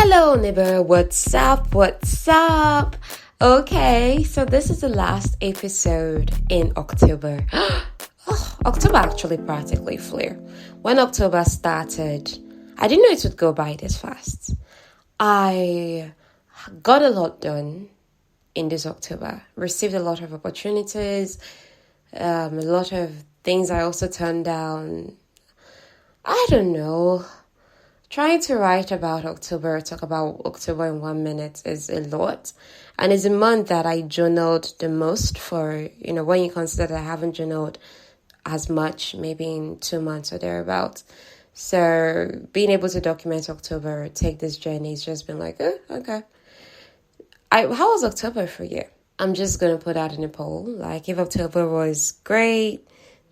Hello, neighbor. What's up? What's up? Okay, so this is the last episode in October. October actually practically flew. When October started, I didn't know it would go by this fast. I got a lot done in this October. Received a lot of opportunities, a lot of things I also turned down. I don't know. Trying to write about October, talk about October in 1 minute is a lot. And it's a month that I journaled the most for, when you consider that I haven't journaled as much, maybe in 2 months or thereabouts. So being able to document October, take this journey, has just been like, okay. How was October for you? I'm just going to put out in a poll. Like, if October was great,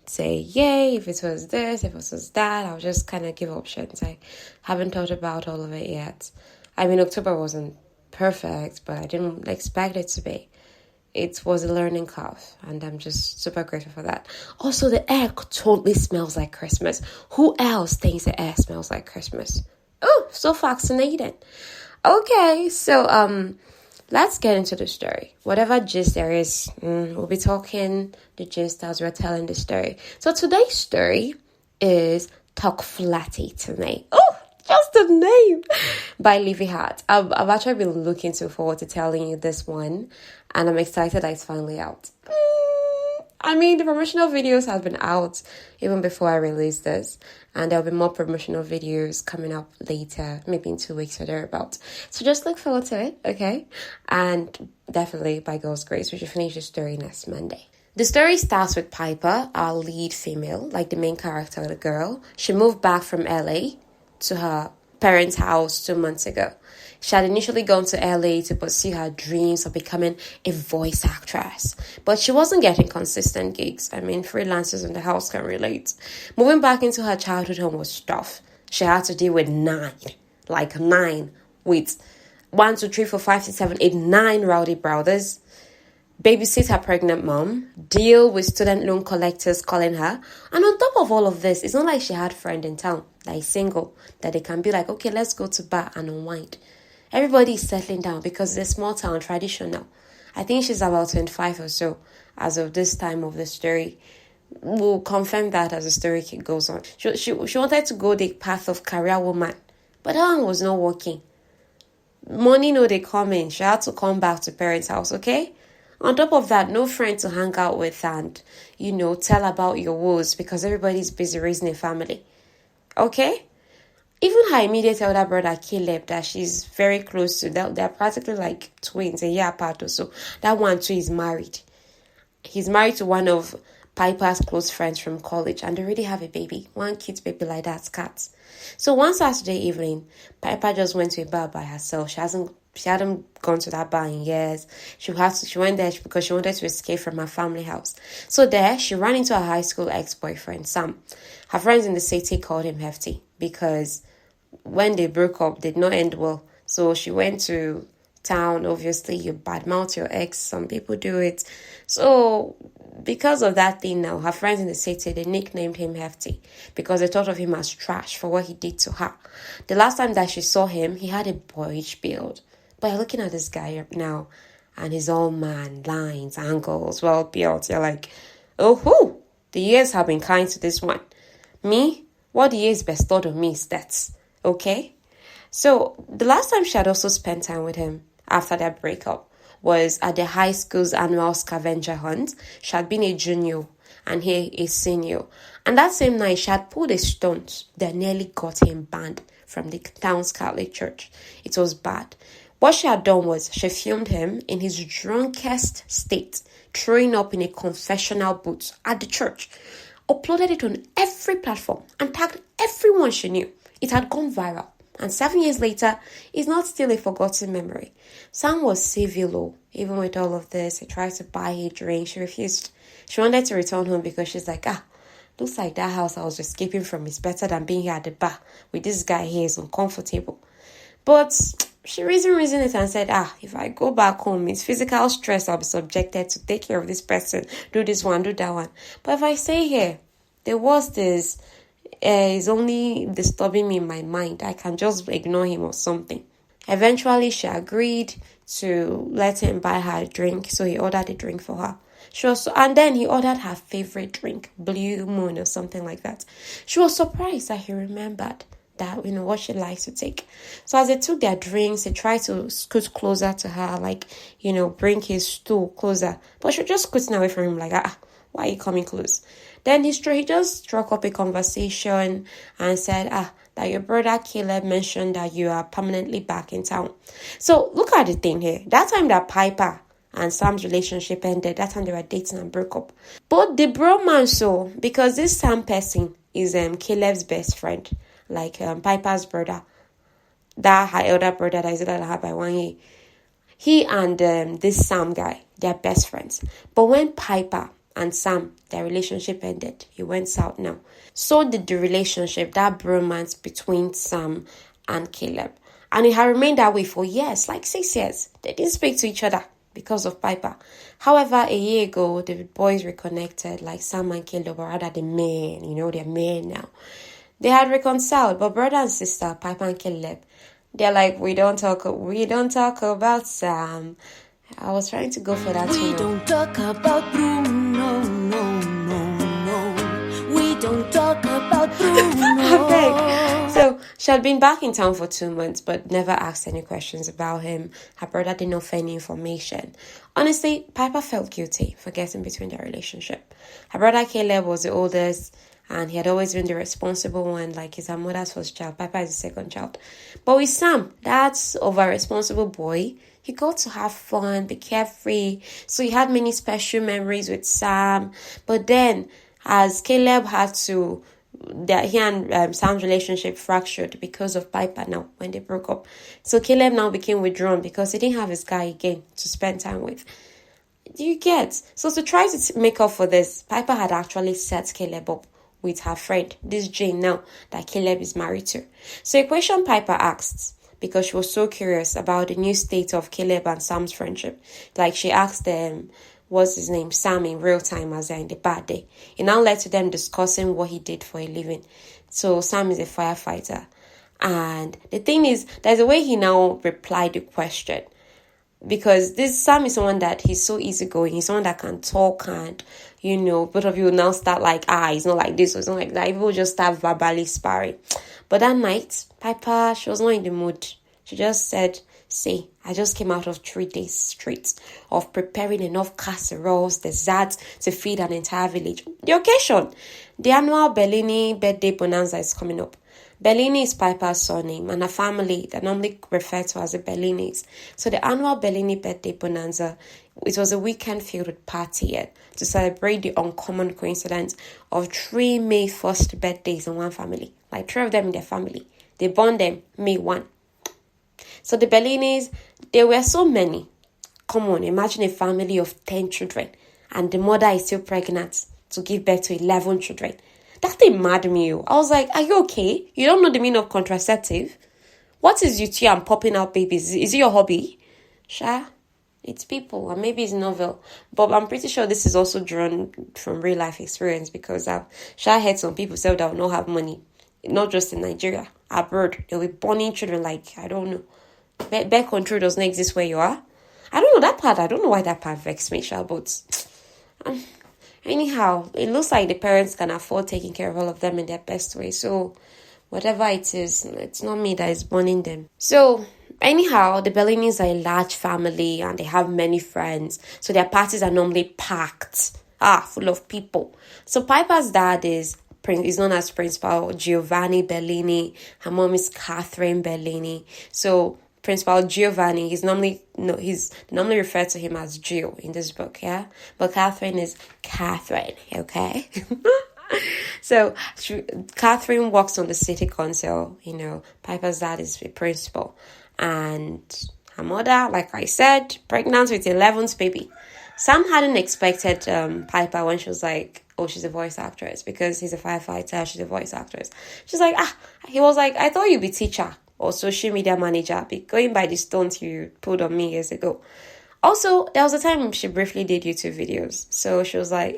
say yay. If it was this, if it was that, I'll just kind of give options. I haven't thought about all of it yet. I mean, October wasn't perfect, but I didn't expect it to be. It was a learning curve, and I'm just super grateful for that. Also, the air totally smells like Christmas. Who else thinks the air smells like Christmas? Oh, so fascinating. Okay, so let's get into the story. Whatever gist there is, we'll be talking the gist as we're telling the story. So today's story is Talk Flatty to Me. Oh, just the name! By Livy Hart. I've actually been looking forward to telling you this one, and I'm excited that it's finally out. I mean, the promotional videos have been out even before I released this, and there'll be more promotional videos coming up later, maybe in 2 weeks or thereabouts. So just look forward to it, okay? And definitely, by God's grace, we should finish the story next Monday. The story starts with Piper, our lead female, like the main character, the girl. She moved back from LA to her parents' house 2 months ago. She had initially gone to LA to pursue her dreams of becoming a voice actress, but she wasn't getting consistent gigs. I mean, freelancers in the house can relate. Moving back into her childhood home was tough. She had to deal with nine, with 1, 2, 3, 4, 5, 6, 7, 8, 9 rowdy brothers. Babysit her pregnant mom, deal with student loan collectors calling her, and on top of all of this, it's not like she had a friend in town that is single, that they can be like, okay, let's go to bar and unwind. Everybody is settling down because it's a small town, traditional. I think she's about 25 or so as of this time of the story. We'll confirm that as the story goes on. She wanted to go the path of career woman, but that one was not working. Money no they come in. She had to come back to parents' house, okay? On top of that, no friend to hang out with and, tell about your woes because everybody's busy raising a family. Okay? Even her immediate elder brother, Caleb, that she's very close to, they're practically like twins, a year apart or so. That one too is married. He's married to one of Piper's close friends from college, and they already have a baby. One cute baby like that, Kat. So one Saturday evening, Piper just went to a bar by herself. She hadn't gone to that bar in years. She went there because she wanted to escape from her family house. So there, she ran into her high school ex-boyfriend, Sam. Her friends in the city called him Hefty because when they broke up, they did not end well. So she went to town. Obviously, you badmouth your ex. Some people do it. So because of that thing now, her friends in the city, they nicknamed him Hefty because they thought of him as trash for what he did to her. The last time that she saw him, he had a boyish build. But you're looking at this guy now, and he's all man, lines, angles, well built. You're like, oh, the years have been kind to this one. Me, what the years bestowed on me is that, okay? So the last time she had also spent time with him after their breakup was at the high school's annual scavenger hunt. She had been a junior and he a senior. And that same night, she had pulled a stunt that nearly got him banned from the town's Catholic church. It was bad. What she had done was she filmed him in his drunkest state, throwing up in a confessional booth at the church, uploaded it on every platform, and tagged everyone she knew. It had gone viral, and 7 years later, it's not still a forgotten memory. Sam was civil, even with all of this. He tried to buy her a drink. She refused. She wanted to return home because she's like, looks like that house I was escaping from is better than being here at the bar with this guy here is uncomfortable. But she reasoned it and said, if I go back home, it's physical stress I'll be subjected to take care of this person, do this one, do that one. But if I stay here, the worst is only disturbing me in my mind. I can just ignore him or something. Eventually, she agreed to let him buy her a drink, so he ordered a drink for her. And then he ordered her favorite drink, Blue Moon or something like that. She was surprised that he remembered that, what she likes to take. So as they took their drinks, he tried to scoot closer to her, like, bring his stool closer. But she just scooting away from him, like, why are you coming close? Then he just struck up a conversation and said, that your brother Caleb mentioned that you are permanently back in town. So look at the thing here. That time that Piper and Sam's relationship ended, that time they were dating and broke up. But the bromance, because this Sam person is Caleb's best friend, like Piper's brother, that her elder brother that is older than her by 1 year. He and this Sam guy, they're best friends. But when Piper and Sam, their relationship ended, he went south now. So did the relationship, that bromance between Sam and Caleb. And it had remained that way for years, like 6 years. They didn't speak to each other because of Piper. However, a year ago, the boys reconnected, like Sam and Caleb, or rather the men, they're men now. They had reconciled, but brother and sister, Piper and Caleb, they're like, we don't talk about Sam. I was trying to go for that. We don't talk about Bruno, no. We don't talk about Bruno. So she had been back in town for 2 months, but never asked any questions about him. Her brother didn't offer any information. Honestly, Piper felt guilty for getting between their relationship. Her brother Caleb was the oldest, and he had always been the responsible one, like he's her mother's first child. Piper is the second child. But with Sam, that's over-responsible boy, he got to have fun, be carefree. So he had many special memories with Sam. But then, as Caleb had to, he and Sam's relationship fractured because of Piper now, when they broke up. So Caleb now became withdrawn because he didn't have his guy again to spend time with. Do you get? So to try to make up for this, Piper had actually set Caleb up with her friend, this Jane now, that Caleb is married to. So a question Piper asked, because she was so curious about the new state of Caleb and Sam's friendship. Like she asked them, what's his name, Sam, in real time as they're in the bad day. It now led to them discussing what he did for a living. So Sam is a firefighter. And the thing is, there's a way he now replied the question. Because this Sam is someone that he's so easygoing. He's someone that can talk and, both of you will now start like, he's not like this, or it's not like that. People just start verbally sparring. But that night, Piper, she was not in the mood. She just said, see, I just came out of 3 days straight of preparing enough casseroles, desserts to feed an entire village. The occasion, the annual Bellini birthday bonanza is coming up. Bellini is Piper's surname, and her family, they're normally referred to as the Bellinis. So the annual Bellini birthday bonanza, it was a weekend filled with party to celebrate the uncommon coincidence of 3 May 1st birthdays in one family. Like 3 of them in their family. They born them May 1. So the Bellinis, there were so many. Come on, imagine a family of 10 children, and the mother is still pregnant to give birth to 11 children. That thing mad me. I was like, are you okay? You don't know the meaning of contraceptive? What is UTI and popping out babies? Is it your hobby? Sha, it's people, and maybe it's novel. But I'm pretty sure this is also drawn from real life experience, because I've heard some people say that will not have money. Not just in Nigeria, abroad. They'll be born children like, I don't know. Birth control does not exist where you are. I don't know that part. I don't know why that part vexed me, but anyhow, it looks like the parents can afford taking care of all of them in their best way. So whatever it is, it's not me that is burning them. So anyhow, the Bellinis are a large family and they have many friends. So their parties are normally packed, full of people. So Piper's dad is known as Principal Giovanni Bellini. Her mom is Catherine Bellini. So Principal Giovanni, he's normally referred to him as Gio in this book, yeah? But Catherine is Catherine, okay? So Catherine works on the city council, Piper's dad is the principal. And her mother, like I said, pregnant with 11th baby. Sam hadn't expected Piper when she was like, oh, she's a voice actress, because he's a firefighter, she's a voice actress. She's like, he was like, I thought you'd be teacher or social media manager, going by the stunts you pulled on me years ago. Also, there was a time she briefly did YouTube videos. So she was like,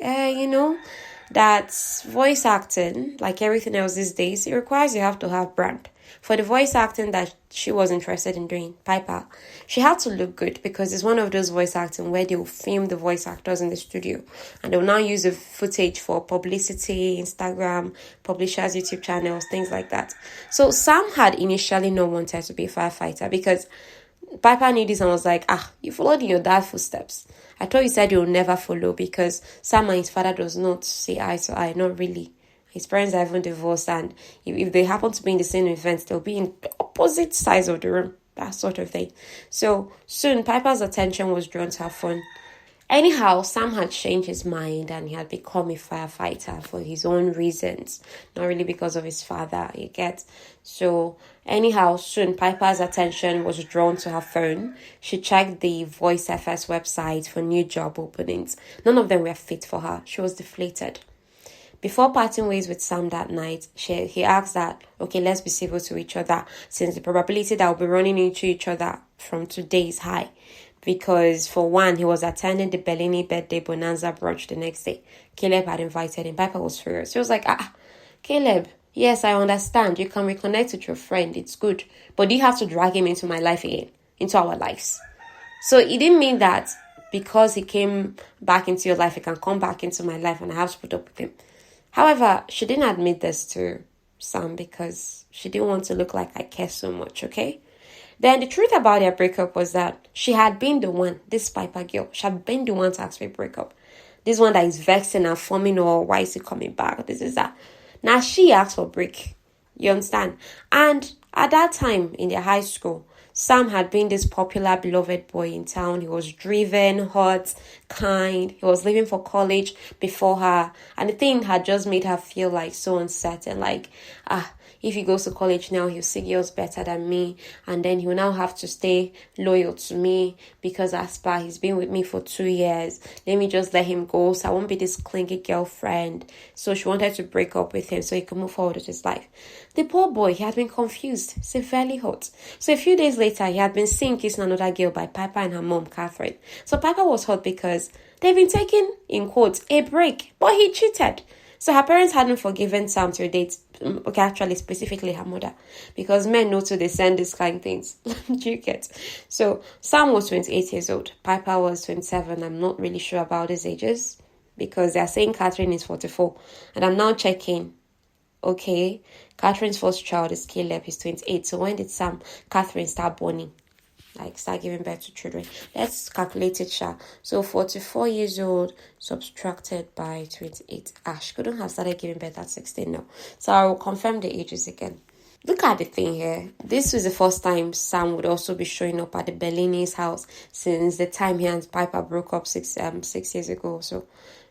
that voice acting, like everything else these days, it requires you have to have brand. for the voice acting that she was interested in doing, Piper, she had to look good because it's one of those voice acting where they'll film the voice actors in the studio and they'll now use the footage for publicity, Instagram, publishers, YouTube channels, things like that. So Sam had initially not wanted to be a firefighter because Piper knew this and was like, you followed in your dad's footsteps. I thought you said you'll never follow because Sam and his father does not see eye to eye, not really. His parents are even divorced, and if they happen to be in the same event, they'll be in opposite sides of the room, that sort of thing. So soon, Piper's attention was drawn to her phone. Anyhow, Sam had changed his mind and he had become a firefighter for his own reasons, not really because of his father, you get. So anyhow, soon Piper's attention was drawn to her phone. She checked the Voice FS website for new job openings. None of them were fit for her. She was deflated. Before parting ways with Sam that night, he asked that, okay, let's be civil to each other since the probability that we'll be running into each other from today is high. Because for one, he was attending the Bellini birthday bonanza brunch the next day. Caleb had invited him. Piper was furious. He was like, Caleb, yes, I understand. You can reconnect with your friend. It's good. But you have to drag him into my life again, into our lives. So it didn't mean that because he came back into your life, he can come back into my life and I have to put up with him. However, she didn't admit this to Sam because she didn't want to look like I care so much, okay? Then the truth about their breakup was that she had been the one, this Piper girl, she had been the one to ask for a breakup. This one that is vexing and forming, or why is he coming back? This is that. Now she asked for a break. You understand? And at that time in their high school, Sam had been this popular, beloved boy in town. He was driven, hot, kind. He was leaving for college before her. And the thing had just made her feel like so uncertain. Like, if he goes to college now, he'll see girls better than me. And then he'll now have to stay loyal to me because as per he's been with me for 2 years. Let me just let him go so I won't be this clingy girlfriend. So she wanted to break up with him so he could move forward with his life. The poor boy, he had been confused, severely hurt. So a few days later, he had been seen kissing another girl by Piper and her mom, Catherine. So Piper was hurt because they've been taking, in quotes, a break. But he cheated. So her parents hadn't forgiven Sam to a date, okay, actually specifically her mother, because men know to they send these kind of things. Do you get? So Sam was 28 years old, Piper was 27. I'm not really sure about his ages because they're saying Catherine is 44, and I'm now checking. Okay, Catherine's first child is Caleb, he's 28. So when did Catherine start borning? Like start giving birth to children. Let's calculate it, Sha. So 44 years old subtracted by 28. She couldn't have started giving birth at 16 now. So I will confirm the ages again. Look at the thing here. This was the first time Sam would also be showing up at the Bellini's house since the time he and Piper broke up 6 years ago. So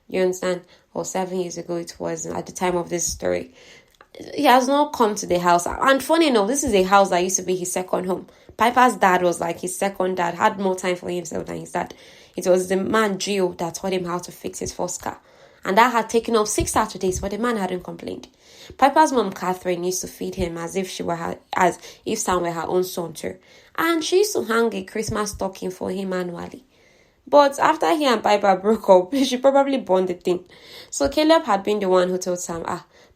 you understand? Or 7 years ago it was at the time of this story. He has not come to the house. And funny enough, this is a house that used to be his second home. Piper's dad was like his second dad, had more time for himself than his dad. It was the man, Gio, that taught him how to fix his first car. And that had taken up 6 Saturdays, but the man hadn't complained. Piper's mom, Catherine, used to feed him as if Sam were her own son too. And she used to hang a Christmas stocking for him annually. But after he and Piper broke up, she probably burned the thing. So Caleb had been the one who told Sam,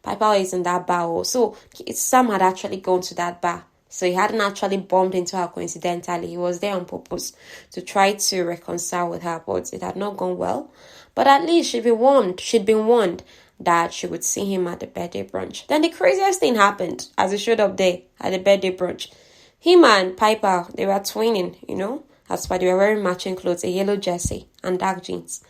Piper is in that bar. So Sam had actually gone to that bar. So he hadn't actually bumped into her coincidentally. He was there on purpose to try to reconcile with her, but it had not gone well. But at least she'd been warned that she would see him at the birthday brunch. Then the craziest thing happened as he showed up there at the birthday brunch. Him and Piper, they were twinning, That's why they were wearing matching clothes, a yellow jersey and dark jeans.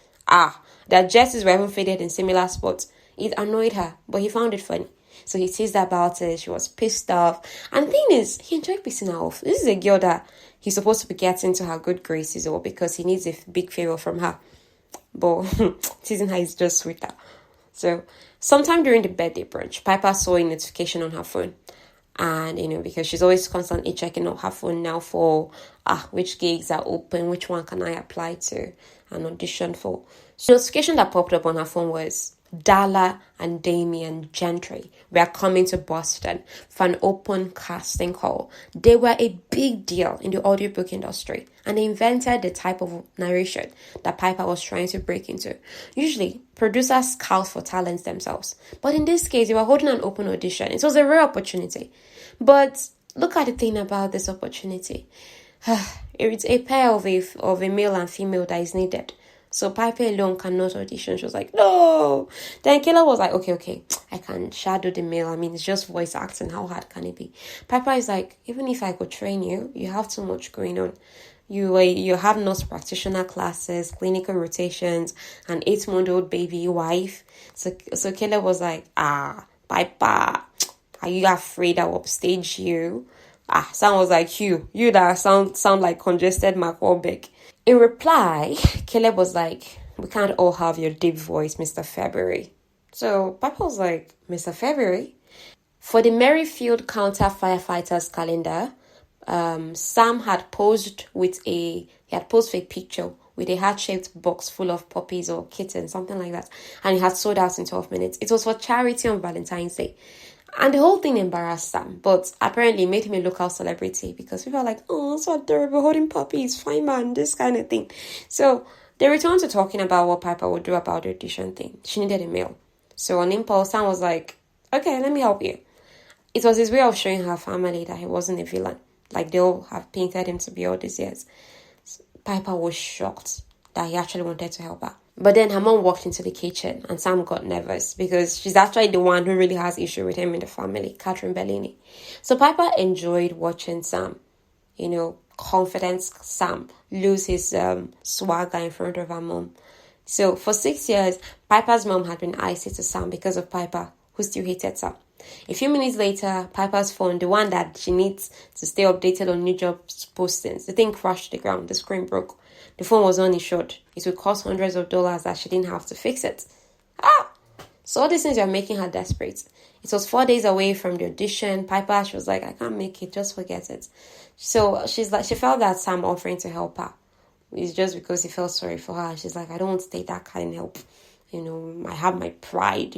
Their jerseys were even faded in similar spots. It annoyed her, but he found it funny. So he teased her about it. She was pissed off. And the thing is, he enjoyed pissing her off. This is a girl that he's supposed to be getting to her good graces or because he needs a big favor from her. But teasing her is just sweeter. So sometime during the birthday brunch, Piper saw a notification on her phone. And, because she's always constantly checking out her phone now for which gigs are open, which one can I apply to and audition for. So the notification that popped up on her phone was Dala and Damien Gentry were coming to Boston for an open casting call. They were a big deal in the audiobook industry and they invented the type of narration that Piper was trying to break into. Usually, producers scout for talents themselves. But in this case, they were holding an open audition. It was a rare opportunity. But look at the thing about this opportunity. It's a pair of a male and female that is needed. So Piper alone cannot audition. She was like, no. Then Kayla was like, okay, I can shadow the male. I mean, it's just voice acting. How hard can it be? Piper is like, even if I could train you, you have too much going on. You have nurse practitioner classes, clinical rotations, an 8-month-old baby, wife. So Kayla was like, Piper, are you afraid I will upstage you? Sam was like, you that sound like congested Mark Wahlberg. In reply, Caleb was like, we can't all have your deep voice, Mr. February. So Papa was like, Mr. February? For the Merrifield Counter Firefighters calendar, Sam had posed with a picture with a heart-shaped box full of puppies or kittens, something like that. And it had sold out in 12 minutes. It was for charity on Valentine's Day. And the whole thing embarrassed Sam, but apparently made him a local celebrity because people are like, oh, so adorable, holding puppies, fine man, this kind of thing. So they returned to talking about what Piper would do about the audition thing. She needed a male. So on impulse, Sam was like, okay, let me help you. It was his way of showing her family that he wasn't a villain, like they all have painted him to be all these years. Piper was shocked that he actually wanted to help her. But then her mom walked into the kitchen and Sam got nervous because she's actually the one who really has issue with him in the family, Catherine Bellini. So Piper enjoyed watching Sam, confident Sam, lose his swagger in front of her mom. So for 6 years, Piper's mom had been icy to Sam because of Piper, who still hated Sam. A few minutes later, Piper's phone, the one that she needs to stay updated on new job postings, the thing crashed to the ground, the screen broke. The phone was uninsured. It would cost hundreds of dollars that she didn't have to fix it. So all these things were making her desperate. It was 4 days away from the audition. Piper, she was like, I can't make it, just forget it. So she felt that Sam offering to help her is just because he felt sorry for her. She's like, I don't want to take that kind of help. I have my pride,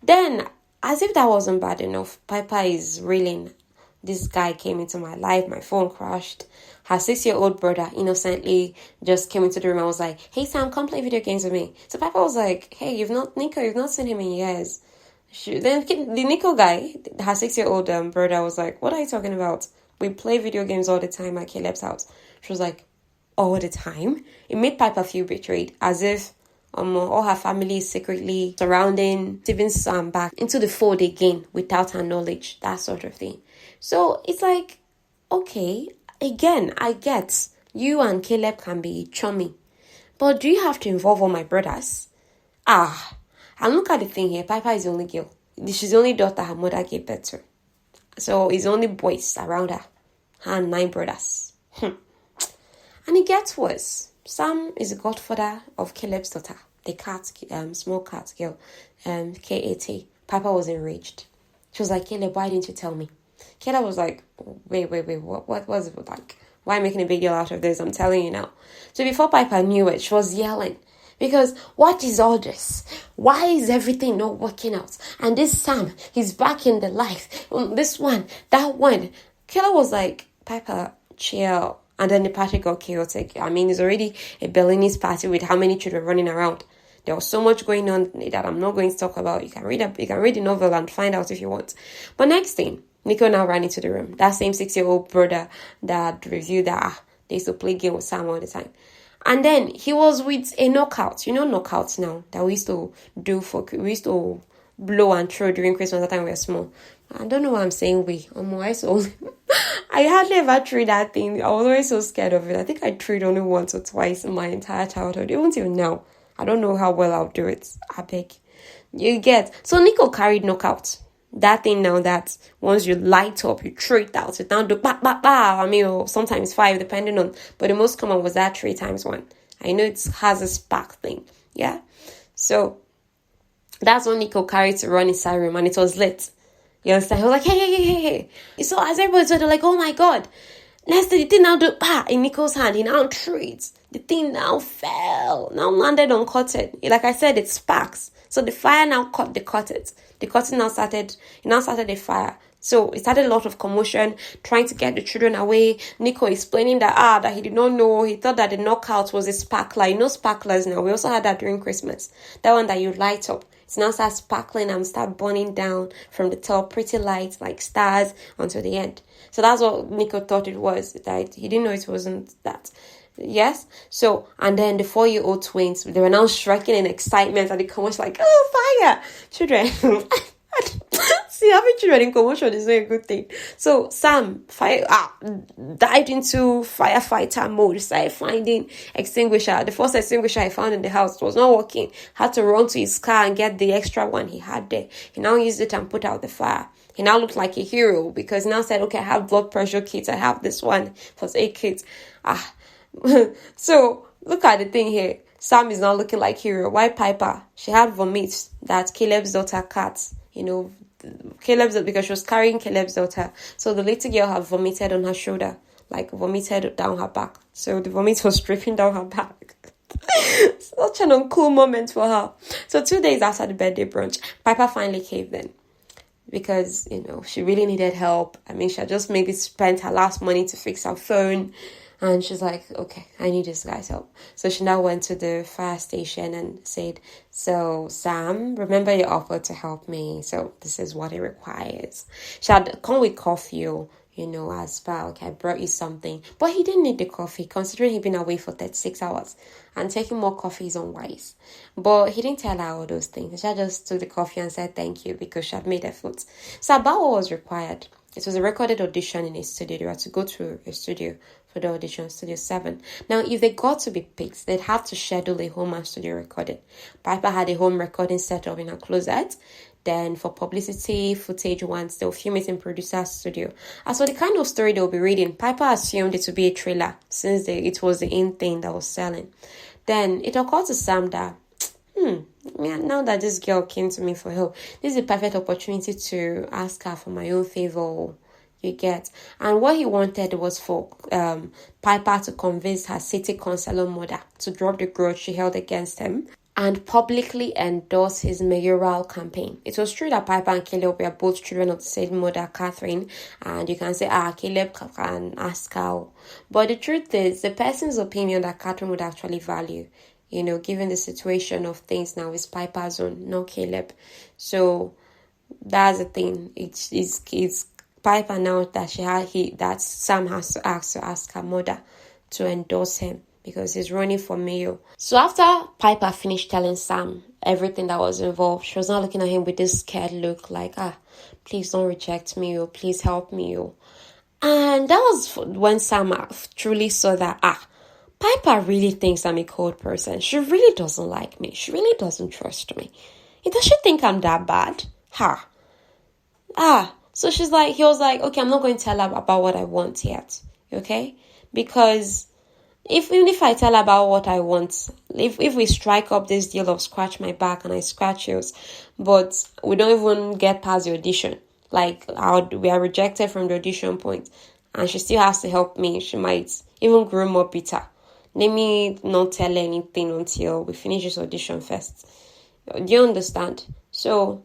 Then, as if that wasn't bad enough, Piper is reeling. This guy came into my life, my phone crashed. Her 6-year-old brother innocently just came into the room and was like, hey Sam, come play video games with me. So Piper was like, hey, you've not seen him in years. Then the Nico guy, her 6-year-old brother was like, what are you talking about? We play video games all the time at Caleb's house. She was like, all the time? It made Piper feel betrayed, as if all her family is secretly surrounding Steven Sam back into the fold again without her knowledge, that sort of thing. So it's like, okay, again, I get you and Caleb can be chummy, but do you have to involve all my brothers? And look at the thing here. Piper is the only girl. She's the only daughter her mother gave birth to. So it's only boys around her. Her and 9 brothers. And it gets worse. Sam is the godfather of Caleb's daughter, the cat, small cat girl, K-A-T. Piper was enraged. She was like, Caleb, why didn't you tell me? Caleb was like, wait, what was it like? Why am I making a big deal out of this? I'm telling you now. So before Piper knew it, she was yelling. Because what is all this? Why is everything not working out? And this Sam, he's back in the life. This one, that one. Caleb was like, Piper, chill. And then the party got chaotic. I mean, it's already a Bellini's party with how many children running around. There was so much going on that I'm not going to talk about. You can read the novel and find out if you want. But next thing, Nico now ran into the room. That same 6-year-old brother that reviewed that they used to play game with Sam all the time. And then he was with a knockout. You know knockouts now that we used to blow and throw during Christmas. That time we were small. I don't know what I'm saying. I hardly ever threw that thing. I was always so scared of it. I think I threw it only once or twice in my entire childhood. Even till now, I don't know how well I'll do it. I beg. You get. So Nico carried knockout. That thing now that once you light up, you throw it out. You now do ba ba ba. I mean, or sometimes 5, depending on. But the most common was that 3 times 1. I know it has a spark thing. Yeah. So that's what Nico carried to run inside room, and it was lit. You understand? He was like, hey. So as everybody said, they're like, oh my God. Next thing, the thing now do in Nico's hand. He now threw it. The thing now fell. Now landed on cotton. Like I said, it sparks. So the fire now caught the cotton. The cotton now started a fire. So it started a lot of commotion, trying to get the children away. Nico explaining that he did not know. He thought that the knockout was a sparkler. You know sparklers now. We also had that during Christmas. That one that you light up. It now starts sparkling and start burning down from the top, pretty lights like stars onto the end. So that's what Nico thought it was. That he didn't know it wasn't that. Yes. So, and then the 4-year-old twins, they were now striking in excitement at the commotion, like, oh, fire! Children. See, having children in commotion is not a good thing. So Sam dived into firefighter mode, started finding extinguisher. The first extinguisher he found in the house was not working. Had to run to his car and get the extra one he had there. He now used it and put out the fire. He now looked like a hero because he now said, okay, I have blood pressure kits. I have this one for 8 kids. So look at the thing here. Sam is now looking like hero. Why Piper? She had vomit that Caleb's daughter Kat, because she was carrying Caleb's daughter. So the little girl had vomited on her shoulder, like vomited down her back. So the vomit was dripping down her back. Such an uncool moment for her. So 2 days after the birthday brunch, Piper finally caved in. Because, she really needed help. I mean, she had just maybe spent her last money to fix her phone. And she's like, okay, I need this guy's help. So she now went to the fire station and said, so Sam, remember your offer to help me. So this is what it requires. She had come with coffee, as far, okay, I brought you something. But he didn't need the coffee, considering he'd been away for 36 hours. And taking more coffee is unwise. But he didn't tell her all those things. She just took the coffee and said thank you because she had made efforts. So about what was required, it was a recorded audition in a studio. They had to go to a studio for the audition, Studio 7. Now, if they got to be picked, they'd have to schedule a home and studio recording. Piper had a home recording set up in her closet. Then for publicity footage once, they'll film it in producer's studio. As for the kind of story they'll be reading, Piper assumed it to be a thriller since it was the in thing that was selling. Then it occurred to Sam that, now that this girl came to me for help, this is a perfect opportunity to ask her for my own favor. You get. And what he wanted was for Piper to convince her city councilor mother to drop the grudge she held against him and publicly endorse his mayoral campaign. It was true that Piper and Caleb were both children of the same mother, Catherine, and you can say, Caleb can ask her. But the truth is, the person's opinion that Catherine would actually value, given the situation of things now, is Piper's own, not Caleb. So that's the thing. It's Piper now that Sam has to ask her mother to endorse him because he's running for mayor. So after Piper finished telling Sam everything that was involved, she was now looking at him with this scared look like, please don't reject me, or please help me. And that was when Sam truly saw that, Piper really thinks I'm a cold person. She really doesn't like me. She really doesn't trust me. Does she think I'm that bad? So he was like, okay, I'm not going to tell her about what I want yet, okay? Because even if I tell her about what I want, if we strike up this deal of scratch my back and I scratch yours, but we don't even get past the audition, we are rejected from the audition point, and she still has to help me, she might even grow more bitter. Let me not tell her anything until we finish this audition first. Do you understand? So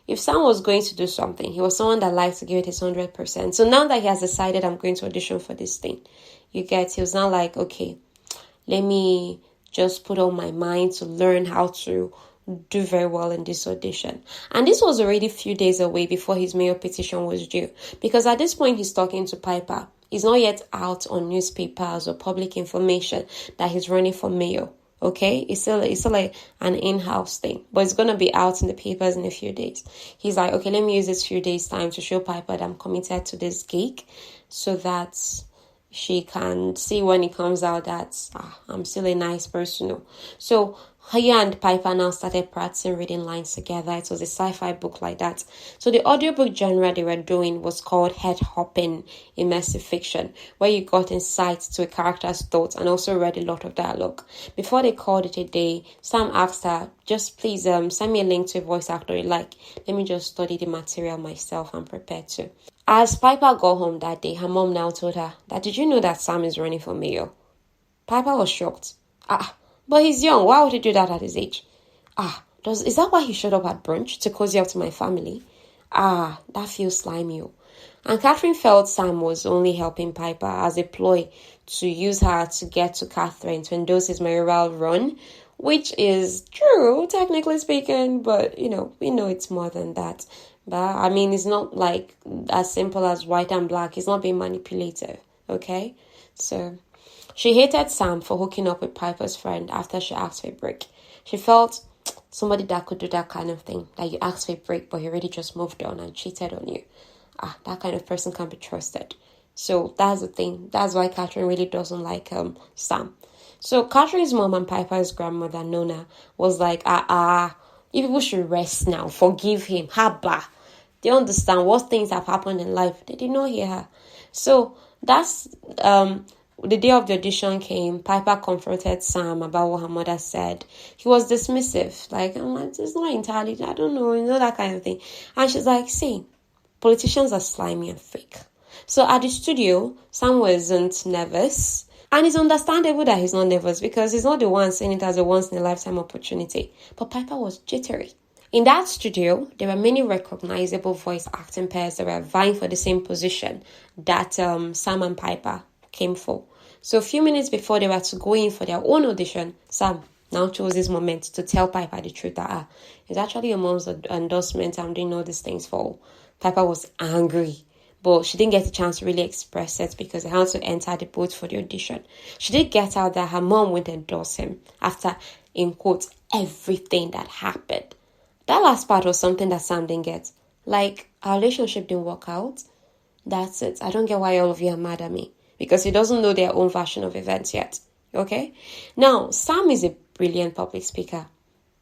if Sam was going to do something, he was someone that likes to give it his 100%. So now that he has decided I'm going to audition for this thing, he was now like, okay, let me just put on my mind to learn how to do very well in this audition. And this was already a few days away before his mayor petition was due. Because at this point, he's talking to Piper. He's not yet out on newspapers or public information that he's running for mayor. Okay, it's still like an in-house thing, but it's gonna be out in the papers in a few days. He's like, okay, let me use this few days time to show Piper that I'm committed to this gig, so that she can see when it comes out that I'm still a nice person. So he and Piper now started practicing reading lines together. It was a sci-fi book like that. So the audiobook genre they were doing was called head-hopping immersive fiction, where you got insight to a character's thoughts and also read a lot of dialogue. Before they called it a day, Sam asked her, just please send me a link to a voice actor you like. Let me just study the material myself and prepare to. As Piper got home that day, her mom now told her that, did you know that Sam is running for mayor? Piper was shocked. But he's young. Why would he do that at his age? Is that why he showed up at brunch? To cozy up to my family? That feels slimy. And Catherine felt Sam was only helping Piper as a ploy to use her to get to Catherine to endorse his mayoral run, which is true, technically speaking, but we know it's more than that. But I mean, it's not like as simple as white and black. It's not being manipulative, okay? So she hated Sam for hooking up with Piper's friend after she asked for a break. She felt somebody that could do that kind of thing, that you asked for a break, but he already just moved on and cheated on you. That kind of person can't be trusted. So that's the thing. That's why Catherine really doesn't like Sam. So Catherine's mom and Piper's grandmother, Nona, was like, you people should rest now. Forgive him. Haba. They understand what things have happened in life. They did not hear her. So that's the day of the audition came. Piper confronted Sam about what her mother said. He was dismissive. Like, I'm like, it's not entirely, I don't know, that kind of thing. And she's like, see, politicians are slimy and fake. So at the studio, Sam wasn't nervous. And it's understandable that he's not nervous because he's not the one seeing it as a once-in-a-lifetime opportunity. But Piper was jittery. In that studio, there were many recognizable voice acting pairs that were vying for the same position that Sam and Piper came for. So a few minutes before they were to go in for their own audition, Sam now chose this moment to tell Piper the truth that it's actually your mom's endorsement I'm doing all these things for. Piper was angry, but she didn't get a chance to really express it because they had to enter the booth for the audition. She did get out that her mom would endorse him after, in quotes, everything that happened. That last part was something that Sam didn't get. Like, our relationship didn't work out. That's it. I don't get why all of you are mad at me. Because he doesn't know their own version of events yet. Okay? Now, Sam is a brilliant public speaker.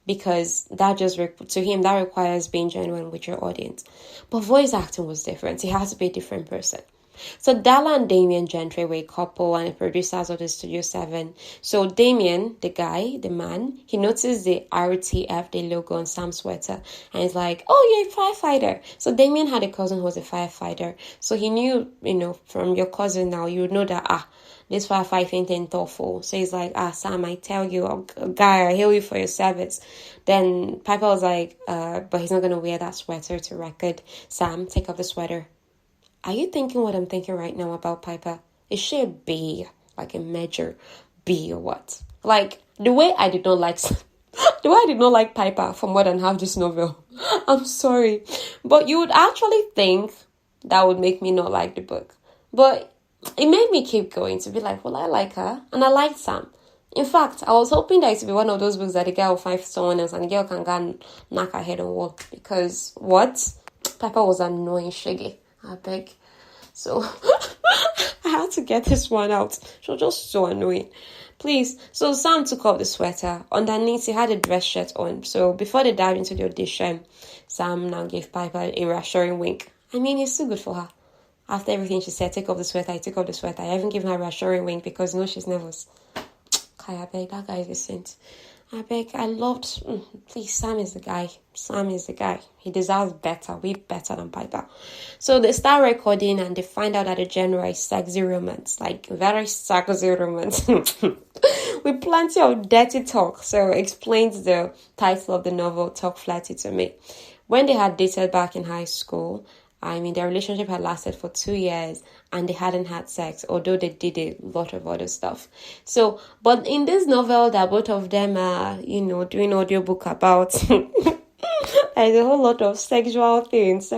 Because that just, to him, that requires being genuine with your audience. But voice acting was different. He has to be a different person. So Dalla and Damien Gentry were a couple and the producers of the Studio 7. So Damien, the guy, the man, he noticed the RTF, the logo on Sam's sweater. And he's like, oh, you're a firefighter. So Damien had a cousin who was a firefighter. So he knew, from your cousin now, you would know that, this firefighting ain't awful. So he's like, Sam, I tell you, guy, I hail you for your service. Then Piper was like, but he's not going to wear that sweater to record. Sam, take off the sweater. Are you thinking what I'm thinking right now about Piper? Is she a B, like a major B or what? Like, the way I did not like Piper for more than half this novel. I'm sorry. But you would actually think that would make me not like the book. But it made me keep going to be like, well, I like her and I like Sam. In fact, I was hoping that it would be one of those books that the girl will find someone else and the girl can go and knock her head on the wall. Because what? Piper was annoying shaggy. I beg. So I had to get this one out. She was just so annoying. Please. So Sam took off the sweater. Underneath, he had a dress shirt on. So before they dived into the audition, Sam now gave Piper a reassuring wink. I mean, it's still good for her. After everything she said, take off the sweater, I take off the sweater. I haven't given her a reassuring wink because she's nervous. Kai, I beg, that guy is a saint. I beg, please, Sam is the guy. Sam is the guy. He deserves better, way better than Piper. So they start recording and they find out that the genre is sexy romance, like very sexy romance. With plenty of dirty talk. So it explains the title of the novel, Talk Flatty to Me. When they had dated back in high school, their relationship had lasted for 2 years and they hadn't had sex, although they did a lot of other stuff. So, but in this novel that both of them are, doing audiobook about, there's a whole lot of sexual things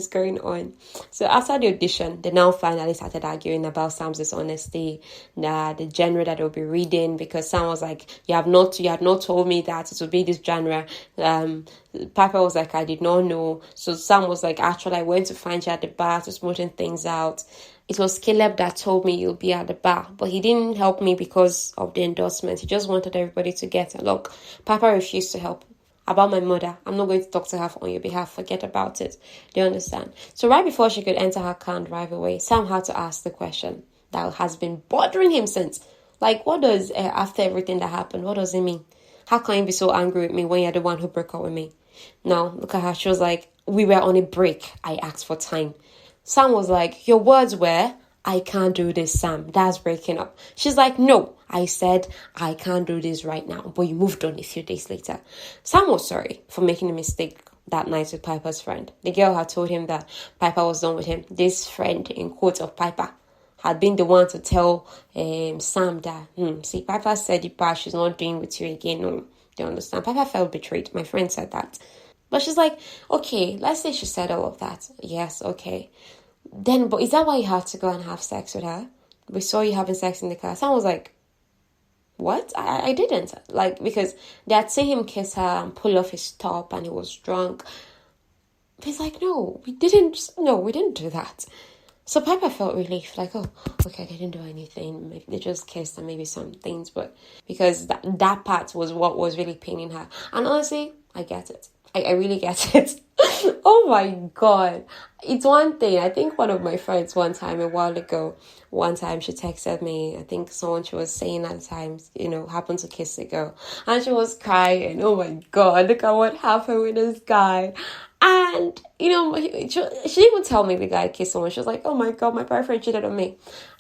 going on. So after the audition, they now finally started arguing about Sam's dishonesty, the genre that they'll be reading, because Sam was like, you have not told me that it would be this genre. Piper was like, I did not know. So Sam was like, actually, I went to find you at the bar to smoking things out. It was Caleb that told me you'll be at the bar, but he didn't help me because of the endorsement. He just wanted everybody to get along. Piper refused to help. About my mother, I'm not going to talk to her on your behalf. Forget about it. Do you understand? So right before she could enter her car and drive away, Sam had to ask the question that has been bothering him since. Like, what does, after everything that happened, what does it mean? How can you be so angry with me when you're the one who broke up with me? Now, look at her. She was like, we were on a break. I asked for time. Sam was like, your words were, I can't do this, Sam. That's breaking up. She's like, no, I said I can't do this right now. But you moved on a few days later. Sam was sorry for making a mistake that night with Piper's friend. The girl had told him that Piper was done with him. This friend, in quotes, of Piper had been the one to tell Sam that, see, Piper said it part, she's not doing with you again. No, do you understand? Piper felt betrayed. My friend said that. But she's like, okay, let's say she said all of that. Yes, okay. Then, but is that why you have to go and have sex with her? We saw you having sex in the car. Sam was like, what? I didn't. Like, because they had seen him kiss her and pull off his top and he was drunk. But he's like, no, we didn't do that. So Piper felt relief, like, oh, okay, they didn't do anything. Maybe they just kissed and maybe some things, but because that part was what was really paining her. And honestly, I get it. I really get it. Oh my God. It's one thing. I think one of my friends one time she texted me. I think someone she was saying at the time, happened to kiss a girl. And she was crying. Oh my God, look at what happened with this guy. And, she didn't even tell me the guy kissed someone. She was like, oh my God, my boyfriend cheated on me.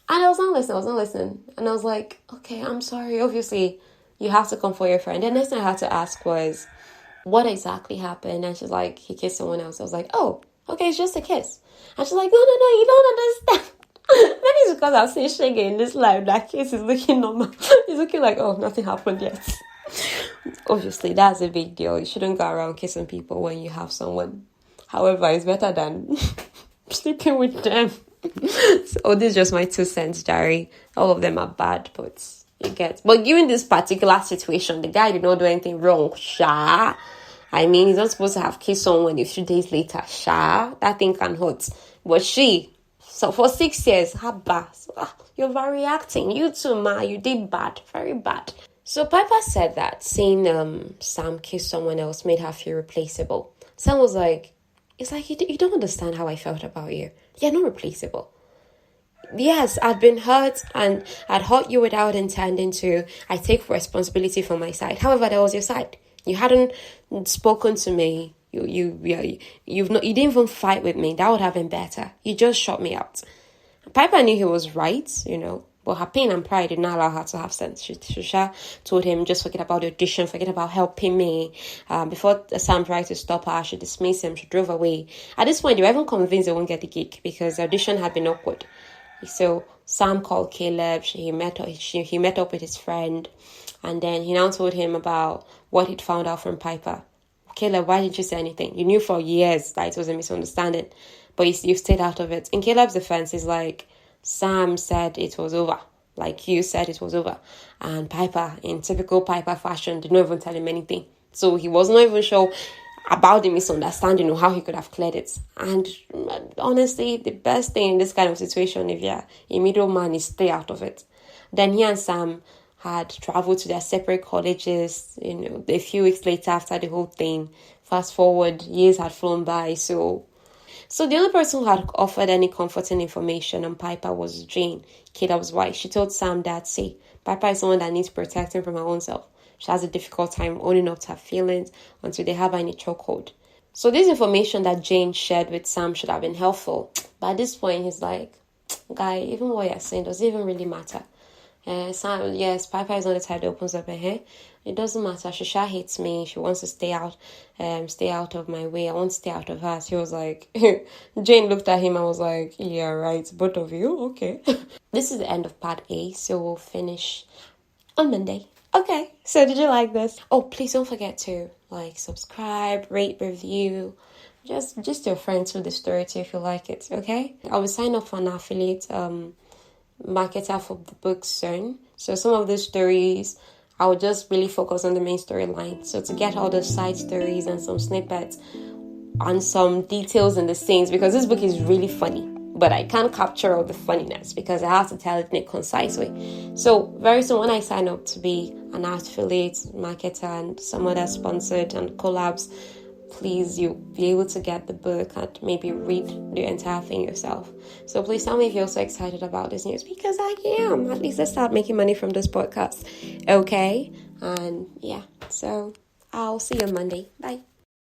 And I was not listening. And I was like, okay, I'm sorry. Obviously, you have to come for your friend. The next thing I had to ask was, what exactly happened? And she's like, he kissed someone else. I was like, oh, okay, it's just a kiss. And she's like, no, you don't understand. Maybe it's because I've seen Shaggy in this life. That kiss is looking normal. It's looking like, oh, nothing happened yet. Obviously, that's a big deal. You shouldn't go around kissing people when you have someone. However, it's better than sleeping with them. So this is just my 2 cents, Jerry. All of them are bad, but But given this particular situation, the guy did not do anything wrong, sha. I mean, he's not supposed to have kissed someone a few days later, sha. That thing can hurt. But so for 6 years, you're overreacting. You too, ma, you did bad, very bad. So Piper said that seeing Sam kiss someone else made her feel replaceable. Sam was like, it's like, you don't understand how I felt about you. You're not replaceable. Yes, I'd been hurt and I'd hurt you without intending to. I take responsibility for my side. However, that was your side. You hadn't spoken to me. You didn't even fight with me. That would have been better. You just shut me out. Piper knew he was right, but her pain and pride did not allow her to have sense. She told him, just forget about the audition, forget about helping me. Before Sam tried to stop her, she dismissed him, she drove away. At this point, they were even convinced they won't get the gig because the audition had been awkward. So Sam called Caleb, he met up with his friend, and then he now told him about what he'd found out from Piper. Caleb, why didn't you say anything? You knew for years that it was a misunderstanding, but you stayed out of it. In Caleb's defense, he's like, Sam said it was over. Like you said it was over. And Piper, in typical Piper fashion, did not even tell him anything. So he was not even sure about the misunderstanding or how he could have cleared it. And honestly, the best thing in this kind of situation, if you're a middleman, is stay out of it. Then he and Sam had traveled to their separate colleges, a few weeks later after the whole thing. Fast forward, years had flown by, so the only person who had offered any comforting information on Piper was Jane, Caleb's wife. She told Sam that, see, Piper is someone that needs protecting from her own self. She has a difficult time owning up to her feelings until they have her in a chokehold. So this information that Jane shared with Sam should have been helpful. But at this point, he's like, guy, even what you're saying, does it even really matter? Sam, yes, Piper is not the type that opens up her hair. It doesn't matter. She hates me. She wants to stay out of my way. I want to stay out of her. She was like, Jane looked at him and was like, yeah, right, both of you, okay. This is the end of part A, so we'll finish on Monday. Okay, so did you like this? Oh, please don't forget to subscribe, rate, review. Just your friends with the story too if you like it, okay? I will sign up for an affiliate marketer for the book soon. So some of the stories, I will just really focus on the main storyline. So to get all the side stories and some snippets and some details in the scenes, because this book is really funny, but I can't capture all the funniness because I have to tell it in a concise way. So very soon when I sign up to be an affiliate marketer and some other sponsored and collabs, please, you'll be able to get the book and maybe read the entire thing yourself. So please tell me if you're so excited about this news, because I am. At least let's start making money from this podcast. Okay? And yeah, so I'll see you on Monday. Bye.